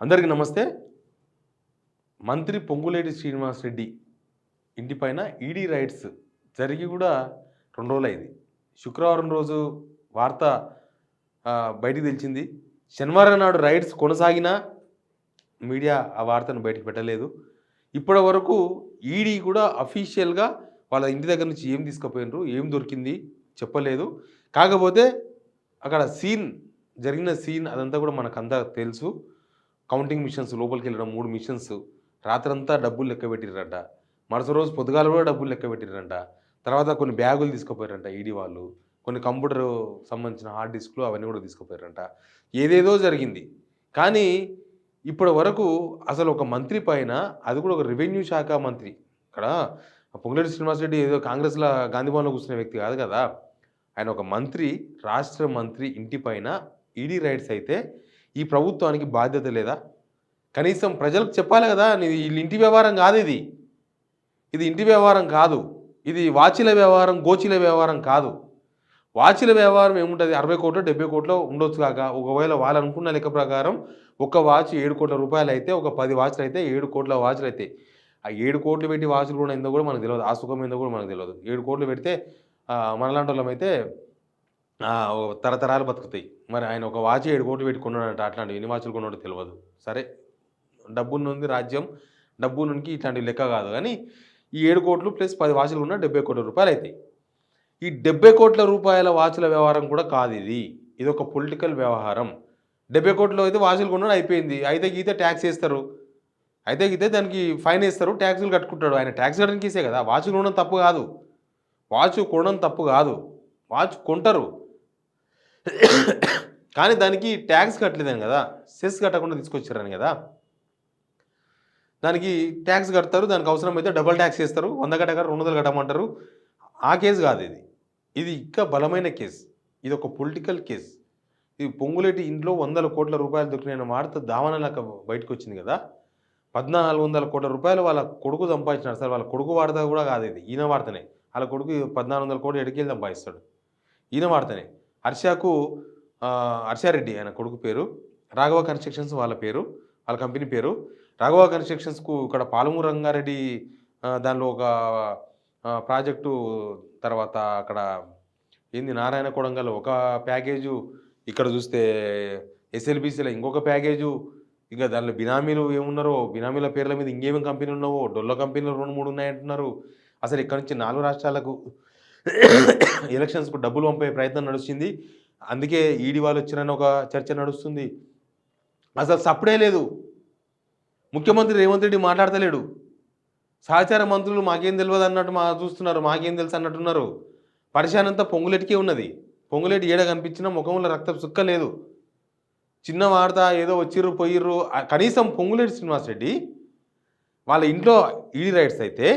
అందరికీ నమస్తే. మంత్రి పొంగులేటి శ్రీనివాసరెడ్డి ఇంటిపైన ఈడీ రైడ్స్ జరిగి కూడా 2 రోజులైంది. శుక్రవారం రోజు వార్త బయటికి తెలిసింది. శనివారం నాడు రైడ్స్ కొనసాగినా మీడియా ఆ వార్తను బయటకు పెట్టలేదు. ఇప్పటి వరకు ఈడీ కూడా అఫీషియల్‌గా వాళ్ళ ఇంటి దగ్గర నుంచి ఏం తీసుకుపోయినరు, ఏం దొరికింది చెప్పలేదు. కాకపోతే అక్కడ జరిగిన సీన్ అదంతా కూడా మనకంతా తెలుసు. కౌంటింగ్ మిషన్స్ లోపలికెళ్ళడం 3 మిషన్స్ రాత్రంతా డబ్బులు లెక్కబెట్టిర్రంట. మరుసటి రోజు పొద్దుగాల కూడా డబ్బులు లెక్కబెట్టిర్రంట. తర్వాత కొన్ని బ్యాగులు తీసుకుపోయారంట ఈడీ వాళ్ళు. కొన్ని కంప్యూటర్ సంబంధించిన హార్డ్ డిస్క్‌లు అవన్నీ కూడా తీసుకుపోయారంట. ఏదేదో జరిగింది. కానీ ఇప్పటి వరకు అసలు ఒక మంత్రి పైన, అది కూడా ఒక రెవెన్యూ శాఖ మంత్రి, ఇక్కడ పొంగులేటి శ్రీనివాసరెడ్డి ఏదో కాంగ్రెస్‌ల గాంధీ భవన్‌లో కూర్చునే వ్యక్తి కాదు కదా! ఆయన ఒక మంత్రి, రాష్ట్ర మంత్రి ఇంటి పైన ఈడీ రైడ్స్ అయితే ఈ ప్రభుత్వానికి బాధ్యత లేదా? కనీసం ప్రజలకు చెప్పాలి కదా! వీళ్ళ ఇంటి వ్యవహారం కాదు ఇది. ఇది ఇంటి వ్యవహారం కాదు. ఇది వాచీల వ్యవహారం, గోచీల వ్యవహారం కాదు. వాచీల వ్యవహారం ఏముంటది? 60 కోట్లో, 70 కోట్లో ఉండొచ్చు కాక, ఒకవేళ వాళ్ళు అనుకున్న లెక్క ప్రకారం ఒక వాచ్ 7 కోట్ల రూపాయలైతే, ఒక 10 వాచ్‌లైతే 7 కోట్ల వాచ్‌లైతాయి. ఆ 7 కోట్లు పెట్టి వాచ్‌లు కూడా ఏందో కూడా మనకు తెలవదు. ఆ సుఖం ఏందో కూడా మనకు తెలవదు. 7 కోట్లు పెడితే మనలాంటోళ్ళమైతే తరతరాలు బతుకుతాయి. మరి ఆయన ఒక వాచ్ 7 కోట్లు పెట్టి కొన్నాడంట. అట్లాంటివి ఎన్ని వాచ్‌లు కొన్నాడో తెలవదు. సరే, డబ్బున్నోంది రాజ్యం, డబ్బున్నోనికి ఇట్లాంటివి లెక్క కాదు. కానీ ఈ 7 కోట్లు ప్లస్ 10 వాచ్‌లు కొన్నా 70 కోట్ల రూపాయలైతాయి. ఈ 70 కోట్ల రూపాయల వాచ్‌ల వ్యవహారం కూడా కాదు ఇది. ఇదొక పొలిటికల్ వ్యవహారం. 70 కోట్లు అయితే వాచ్‌లు కొన్నాడు అయిపోయింది. అయితే గీతే ట్యాక్స్ ఏస్తారు. అయితే గీతే దానికి ఫైన్ ఏస్తారు. ట్యాక్సులు కట్టుకుంటాడు. ఆయన ట్యాక్స్ కట్టడానికి కేసే కదా! వాచ్ కొనడం తప్పు కాదు. వాచ్ కొనడం తప్పు కాదు. వాచ్ కొంటారు. కానీ దానికి ట్యాక్స్ కట్టలేదని కదా! సెస్ కట్టకుండా తీసుకొచ్చారని కదా! దానికి ట్యాక్స్ కడతారు. దానికి అవసరమైతే డబుల్ ట్యాక్స్ చేస్తారు. 100 కట్టగారు 200 కట్టమంటారు. ఆ కేసు కాదు ఇది. ఇది ఇంకా బలమైన కేసు. ఇది ఒక పొలిటికల్ కేసు. ఇది పొంగులేటి ఇంట్లో 100 కోట్ల రూపాయలు దొరికిన వార్త దావానలాగా బయటకు వచ్చింది కదా! 1400 కోట్ల రూపాయలు వాళ్ళ కొడుకు సంపాదించినాడు. అసలు వాళ్ళ కొడుకు వార్త కూడా కాదు ఇది. ఈయన వార్తనే. వాళ్ళ కొడుకు 1400 కోట్లు ఎడికెళ్ళి సంపాదిస్తాడు. ఈయన వార్తనే. హర్షారెడ్డి ఆయన కొడుకు పేరు. రాఘవ కన్స్ట్రక్షన్స్ వాళ్ళ పేరు. వాళ్ళ కంపెనీ పేరు. రాఘవ కన్స్ట్రక్షన్స్‌కు ఇక్కడ పాలమూరు రంగారెడ్డి దానిలో ఒక ప్రాజెక్టు, తర్వాత అక్కడ నారాయణ కొడంగల్ ఒక ప్యాకేజు, ఇక్కడ చూస్తే ఎస్ఎల్బీసీలో ఇంకొక ప్యాకేజు, ఇంకా దానిలో బినామీలు ఏమున్నారో, బినామీల పేర్ల మీద ఇంకేమేమి కంపెనీలు ఉన్నావో, డొల్ల కంపెనీలు 2, 3 ఉన్నాయంటున్నారు. అసలు ఇక్కడ నుంచి 4 రాష్ట్రాలకు ఎలక్షన్స్‌కు డబ్బులు పంపే ప్రయత్నం నడుస్తుంది. అందుకే ఈడీ వాళ్ళు వచ్చారని ఒక చర్చ నడుస్తుంది. అసలు సప్పుడే లేదు. ముఖ్యమంత్రి రేవంత్ రెడ్డి మాట్లాడతలేడు. సహచార మంత్రులు మాకేం తెలియదు అన్నట్టు చూస్తున్నారు. మాకేం తెలుసు అన్నట్టున్నారు. పరిశాన్ అంతా పొంగులేటికే ఉన్నది. పొంగులేటి ఏడ కనిపించినా ముఖంలో రక్తం సుక్క లేదు. చిన్న వార్త ఏదో వచ్చిర్రు పోయిర్రు. కనీసం పొంగులేటి శ్రీనివాసరెడ్డి వాళ్ళ ఇంట్లో ఈడీ రైట్స్ అయితే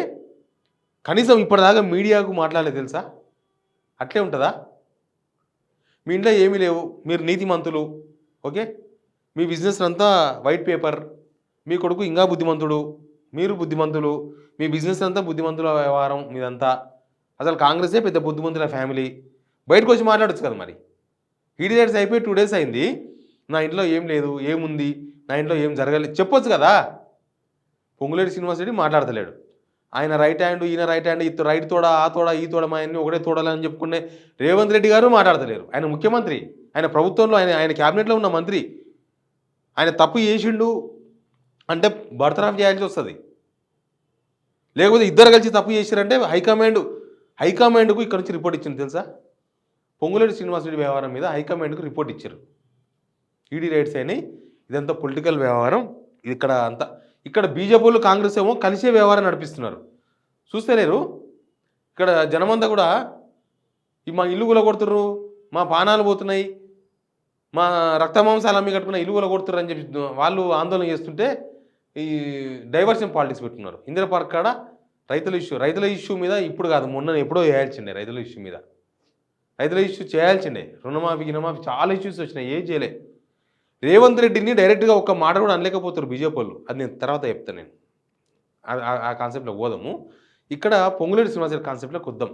కనీసం ఇప్పటిదాకా మీడియాకు మాట్లాడలేదు తెలుసా? అట్లే ఉంటుందా? మీ ఇంట్లో ఏమీ లేవు, మీరు నీతిమంతులు, ఓకే, మీ బిజినెస్ అంతా వైట్ పేపర్, మీ కొడుకు ఇంకా బుద్ధిమంతుడు, మీరు బుద్ధిమంతులు, మీ బిజినెస్ అంతా బుద్ధిమంతుల వ్యవహారం మీదంతా. అసలు కాంగ్రెసే పెద్ద బుద్ధిమంతుల ఫ్యామిలీ. బయటకు వచ్చి మాట్లాడచ్చు కదా మరి. ఈడీ రైట్స్ అయిపోయి 2 డేస్ అయింది. నా ఇంట్లో ఏం లేదు, ఏముంది, నా ఇంట్లో ఏం జరగలేదు చెప్పొచ్చు కదా. పొంగులేటి శ్రీనివాసరెడ్డి మాట్లాడతలేడు. ఆయన రైట్ హ్యాండ్, ఈయన రైట్ హ్యాండ్, రైట్ తోడ, ఆ తోడ, ఈ తోడ, మా అన్ని ఒకటే తోడాలని చెప్పుకునే రేవంత్ రెడ్డి గారు మాట్లాడతలేరు. ఆయన ముఖ్యమంత్రి, ఆయన ప్రభుత్వంలో, ఆయన క్యాబినెట్లో ఉన్న మంత్రి. ఆయన తప్పు చేసిండు అంటే బర్తరఫ్ చేయాల్సి వస్తుంది. లేకపోతే ఇద్దరు కలిసి తప్పు చేశారంటే హైకమాండ్కు ఇక్కడ నుంచి రిపోర్ట్ ఇచ్చింది తెలుసా? పొంగులేటి శ్రీనివాసరెడ్డి వ్యవహారం మీద హైకమాండ్కు రిపోర్ట్ ఇచ్చారు. ఈడీ రైట్స్ అయినాయి, ఇదంతా పొలిటికల్ వ్యవహారం. ఇక్కడ బీజేపీలు కాంగ్రెస్ ఏమో కలిసే వ్యవహారం నడిపిస్తున్నారు. చూస్తలేరు? ఇక్కడ జనమంతా కూడా మా ఇల్లు కూలగొడుతుర్రు, మా పానాలు పోతున్నాయి, మా రక్తమాంసాలు అమ్మి కట్టుకున్న ఇల్లు కూలగొడుతుర్రు అని చెప్పి వాళ్ళు ఆందోళన చేస్తుంటే ఈ డైవర్షన్ పాలిటిక్స్ పెట్టుకున్నారు. ఇందిరా పార్క్ కాడ రైతుల ఇష్యూ మీద ఇప్పుడు కాదు, మొన్న ఎప్పుడో చేయాల్సిండే. రైతుల ఇష్యూ చేయాల్సిండే. రుణమాఫీ చాలా ఇష్యూస్ వచ్చినాయి, ఏం చేయలే. రేవంత్ రెడ్డిని డైరెక్ట్గా ఒక్క మాట కూడా అనలేకపోతారు బీజేపీ వాళ్ళు. అది నేను తర్వాత చెప్తాను. నేను ఆ కాన్సెప్ట్లో పోదాము. ఇక్కడ పొంగులేటి శ్రీనివాసరెడ్డి కాన్సెప్ట్లోకి వద్దాం.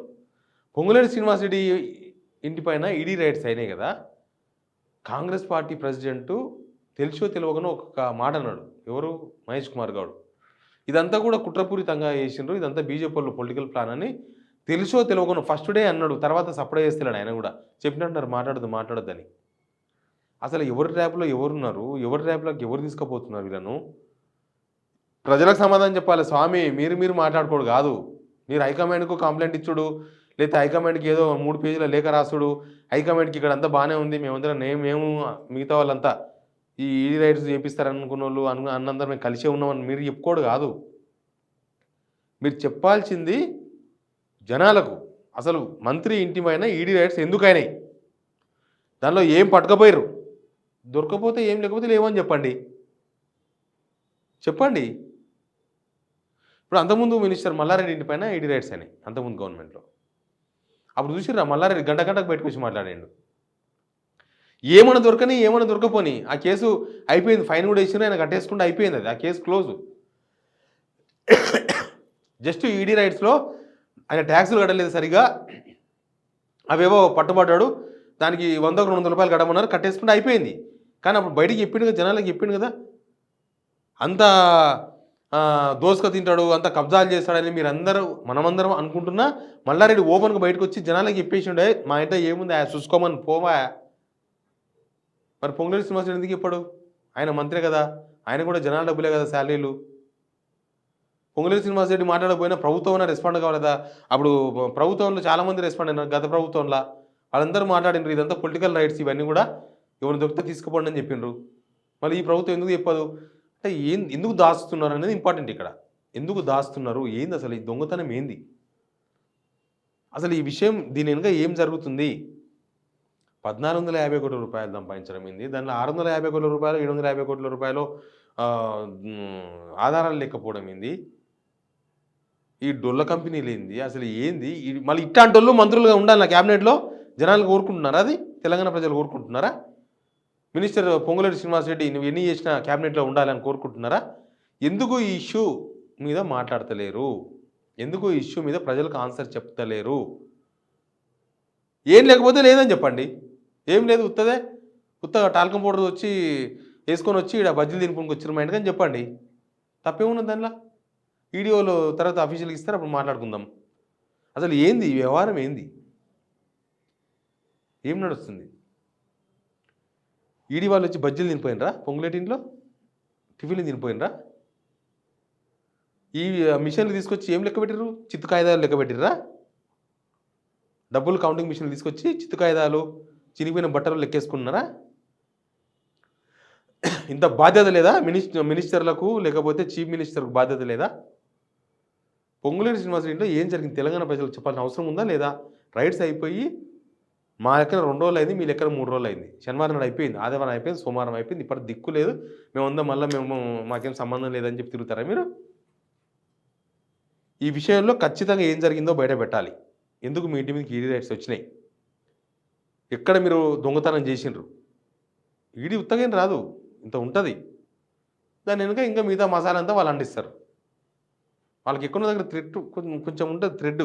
పొంగులేటి శ్రీనివాసరెడ్డి ఇంటిపైన ఈడీ రైట్స్ అయినాయి కదా. కాంగ్రెస్ పార్టీ ప్రెసిడెంటు తెలిసో తెలియకనో ఒక మాట అన్నాడు. ఎవరు? మహేష్ కుమార్ గౌడ్. ఇదంతా కూడా కుట్రపూరితంగా చేసిండ్రు. ఇదంతా బీజేపీ వాళ్ళు పొలిటికల్ ప్లాన్ అని తెలుసో తెలియకనో ఫస్ట్ డే అన్నాడు. తర్వాత సప్లై చేస్తలేడు ఆయన కూడా. చెప్పినట్టున్నారు మాట్లాడొద్దని. అసలు ఎవరి ట్రాప్‌లో ఎవరున్నారు? ఎవరి ట్రాప్‌లోకి ఎవరు తీసుకుపోతున్నారు వీళ్ళను? ప్రజలకు సమాధానం చెప్పాలి. స్వామి మీరు మాట్లాడుకోడు కాదు. మీరు హైకమాండ్‌కు కంప్లెయింట్ ఇచ్చుడు, లేతే హైకమాండ్‌కి ఏదో 3 పేజీల లేఖ రాసుడు, హైకమాండ్‌కి ఇక్కడంతా బానే ఉంది. మేమందరం మేము మిగతా వాళ్ళంతా ఈ ఈడీ రైట్స్ చేపిస్తారనుకున్నోళ్ళు అన్నందరం మేము కలిసే ఉన్నామని మీరు చెప్పుకోడు కాదు. మీరు చెప్పాల్సింది జనాలకు. అసలు మంత్రి ఇంటి పైన ఈడీ రైట్స్ ఎందుకైనాయి? దానిలో ఏం పట్టుకపోయారు? దొరకపోతే ఏం లేకపోతే లేవని చెప్పండి. చెప్పండి. ఇప్పుడు అంతకుముందు మినిస్టర్ మల్లారెడ్డి ఇంటి పైన ఈడీ రైట్స్ అయినాయి అంతకుముందు గవర్నమెంట్‌లో. అప్పుడు చూసిర్రా మల్లారెడ్డి గంటకు బయటకొచ్చి మాట్లాడిండు. ఏమన్నా దొరకని, ఏమన్నా దొరకపోని ఆ కేసు అయిపోయింది. ఫైన్ కూడా వేసిర్రు. ఆయన కట్టేసుకుంటే అయిపోయింది అది. ఆ కేసు క్లోజు. జస్ట్ ఈడీ రైట్స్‌లో ఆయన ట్యాక్సులు కట్టలేదు సరిగ్గా. అవేవో పట్టుబడ్డాడు. దానికి 100కు 200 కట్టమన్నారు. కట్టేసుకుంటే అయిపోయింది. కానీ అప్పుడు బయటికి చెప్పిండు కదా, జనాలకు చెప్పిండు కదా. అంత దోసుక తింటాడు, అంత కబ్జాలు చేస్తాడని మీరందరూ మనమందరం అనుకుంటున్నా మల్లారెడ్డి ఓపెన్‌గా బయటకు వచ్చి జనాలకు చెప్పేసిండే మా ఇంట్లో ఏముంది చూసుకోమని పోవా. మరి పొంగులేటి శ్రీనివాసరెడ్డి ఎందుకు చెప్పాడు? ఆయన మంత్రే కదా, ఆయన కూడా జనాల డబ్బులే కదా శాలరీలు. పొంగులేటి శ్రీనివాసరెడ్డి మాట్లాడకపోయినా ప్రభుత్వం రెస్పాండ్ కావాలి కదా. అప్పుడు ప్రభుత్వంలో చాలామంది రెస్పాండ్ అయినారు. గత ప్రభుత్వంలో వాళ్ళందరూ మాట్లాడినారు. ఇదంతా పొలిటికల్ రైట్స్ ఇవన్నీ కూడా ఎవరిని దొరికితే తీసుకుపోండి అని చెప్పిండ్రు. మళ్ళీ ఈ ప్రభుత్వం ఎందుకు చెప్పదు? అంటే ఎందుకు దాస్తున్నారు అనేది ఇంపార్టెంట్ ఇక్కడ. ఎందుకు దాస్తున్నారు? ఏంది అసలు ఈ దొంగతనం ఏంది? అసలు ఈ విషయం దీని వెనుక ఏం జరుగుతుంది? 1450 కోట్ల రూపాయలు సంపాదించడం ఏంది? దానిలో 650 కోట్ల రూపాయలు, 750 కోట్ల రూపాయలు ఆధారాలు లేకపోవడం ఏంది? ఈ డొల్ల కంపెనీలు ఏంది? అసలు ఏంది? మళ్ళీ ఇట్లాంటి వాళ్ళు మంత్రులుగా ఉండాలి నా క్యాబినెట్లో. జనాలు కోరుకుంటున్నారా? అది తెలంగాణ ప్రజలు కోరుకుంటున్నారా? మినిస్టర్ పొంగులేటి శ్రీనివాసరెడ్డి నువ్వు ఎన్ని చేసినా క్యాబినెట్లో ఉండాలని కోరుకుంటున్నారా? ఎందుకు ఈ ఇష్యూ మీద మాట్లాడతలేరు? ఎందుకు ఈ ఇష్యూ మీద ప్రజలకు ఆన్సర్ చెప్తలేరు? ఏం లేకపోతే లేదని చెప్పండి. ఏం లేదు ఉత్తగా టాల్కం పౌడర్ వచ్చి వేసుకొని వచ్చి ఇక్కడ బజ్జీలు తినుకొని వచ్చిన మైండ్ కానీ చెప్పండి. తప్పేమున్నది దానిలో? వీడియోలు తర్వాత అఫీషియల్కి ఇస్తారు, అప్పుడు మాట్లాడుకుందాం. అసలు ఏంది ఈ వ్యవహారం? ఏంది? ఏం నడుస్తుంది? ఈడీ వాళ్ళు వచ్చి బజ్జీలు తినిపోయినరా? పొంగులేటి ఇంట్లో టిఫిన్లు తినిపోయినరా? ఈ మిషన్లు తీసుకొచ్చి ఏం లెక్క పెట్టిర్రు? చిత్తు కాగితాలు లెక్క పెట్టిర్రా? డబ్బులు కౌంటింగ్ మిషన్లు తీసుకొచ్చి చిత్తు కాగితాలు, చినిగిపోయిన బట్టలు లెక్కేసుకున్నారా? ఇంత బాధ్యత లేదా మినిస్టర్లకు? లేకపోతే చీఫ్ మినిస్టర్కు బాధ్యత లేదా? పొంగులేటి శ్రీనివాసరెడ్డిలో ఏం జరిగింది తెలంగాణ ప్రజలకు చెప్పాల్సిన అవసరం ఉందా లేదా? రైట్స్ అయిపోయి మా లెక్కన 2 రోజులు అయింది, మీ లెక్కన 3 రోజులు అయింది. శనివారం నాడు అయిపోయింది, ఆదివారం అయిపోయింది, సోమవారం అయిపోయింది. ఇప్పటి దిక్కు లేదు. మేము మాకేం సంబంధం లేదని చెప్పి తిరుగుతారా మీరు? ఈ విషయంలో ఖచ్చితంగా ఏం జరిగిందో బయట పెట్టాలి. ఎందుకు మీ ఇంటి మీదకి ఈడీ రైట్స్ వచ్చినాయి? ఎక్కడ మీరు దొంగతనం చేసిండ్రు? ఈడీ ఉత్తగేం రాదు, ఇంత ఉంటుంది. దాని వెనుక ఇంకా మిగతా మసాలా అంతా వాళ్ళు అంటిస్తారు. వాళ్ళకి ఎక్కువ దగ్గర థ్రెడ్ కొంచెం ఉంటుంది. థ్రెడ్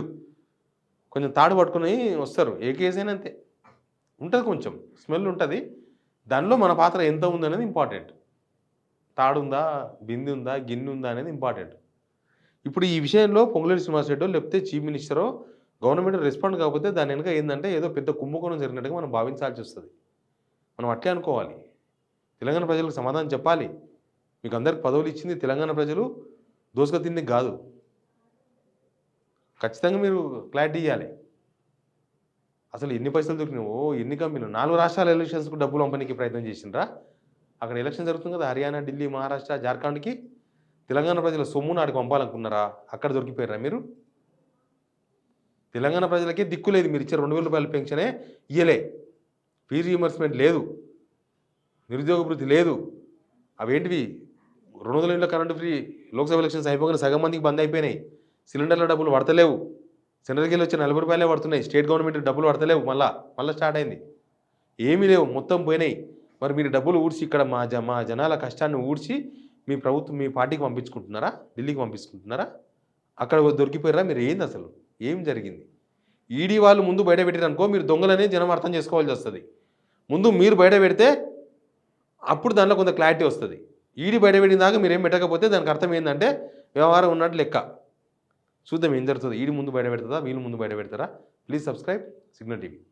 కొంచెం తాడు పట్టుకుని వస్తారు. ఏ కేసు అయినా అంతే ఉంటుంది, కొంచెం స్మెల్ ఉంటుంది. దానిలో మన పాత్ర ఎంత ఉందనేది ఇంపార్టెంట్. తాడు ఉందా, బింది ఉందా, గిన్నె ఉందా అనేది ఇంపార్టెంట్. ఇప్పుడు ఈ విషయంలో పొంగులేటి శ్రీనివాసరెడ్డి లేకపోతే చీఫ్ మినిస్టరో గవర్నమెంట్ రెస్పాండ్ కాకపోతే దాని వెనుక ఏంటంటే ఏదో పెద్ద కుంభకోణం జరిగినట్టుగా మనం భావించాల్సి వస్తుంది. మనం అట్లే అనుకోవాలి. తెలంగాణ ప్రజలకు సమాధానం చెప్పాలి. మీకు అందరికి పదవులు ఇచ్చింది తెలంగాణ ప్రజలు, దోసుక తింది కాదు. ఖచ్చితంగా మీరు క్లారిటీ ఇవ్వాలి. అసలు ఎన్ని పైసలు దొరికినావో, ఎన్ని కంపెనీలు 4 రాష్ట్రాల ఎలక్షన్స్కు డబ్బులు పంపడానికి ప్రయత్నం చేసిండ్రా? అక్కడ ఎలక్షన్ జరుగుతుంది కదా, హర్యానా, ఢిల్లీ, మహారాష్ట్ర, జార్ఖండ్కి. తెలంగాణ ప్రజల సొమ్ము నాటికి పంపాలనుకున్నారా? అక్కడ దొరికిపోయారా మీరు? తెలంగాణ ప్రజలకే దిక్కు లేదు. మీరు ఇచ్చే 2000 రూపాయల పెన్షనే ఇయ్యలే, ఫీ రీయింబర్స్మెంట్ లేదు, నిరుద్యోగ భృతి లేదు. అవేంటివి? 200 యూనిట్ల కరెంటు ఫ్రీ. లోక్సభ ఎలక్షన్స్ అయిపోగానే సగం మందికి బంద్ అయిపోయినాయి. సిలిండర్ల డబ్బులు పడతలేవు. సెంట్రల్కి వెళ్ళి వచ్చి 40 రూపాయలే పడుతున్నాయి. స్టేట్ గవర్నమెంట్ డబ్బులు పడతలేవు. మళ్ళీ స్టార్ట్ అయింది. ఏమీ లేవు, మొత్తం పోయినాయి. మరి మీరు డబ్బులు ఊడ్చి ఇక్కడ మా జనాల కష్టాన్ని ఊడ్చి మీ ప్రభుత్వం మీ పార్టీకి పంపించుకుంటున్నారా? ఢిల్లీకి పంపించుకుంటున్నారా? అక్కడ దొరికిపోయారా? మీరు ఏంది అసలు? ఏం జరిగింది? ఈడీ వాళ్ళు ముందు బయట పెట్టారనుకో, మీరు దొంగలనే జనం అర్థం చేసుకోవాల్సి వస్తుంది. ముందు మీరు బయట పెడితే అప్పుడు దాంట్లో కొంత క్లారిటీ వస్తుంది. ఈడీ బయటపెట్టిన దాకా మీరేం పెట్టకపోతే దానికి అర్థం ఏందంటే వ్యవహారం ఉన్నట్టు లెక్క. చూద్దాం ఏం జరుగుతుంది. ఈడీ ముందు బయట పెడతదా? వీళ్ళు ముందు బయట పెడతారా? Please subscribe signal TV.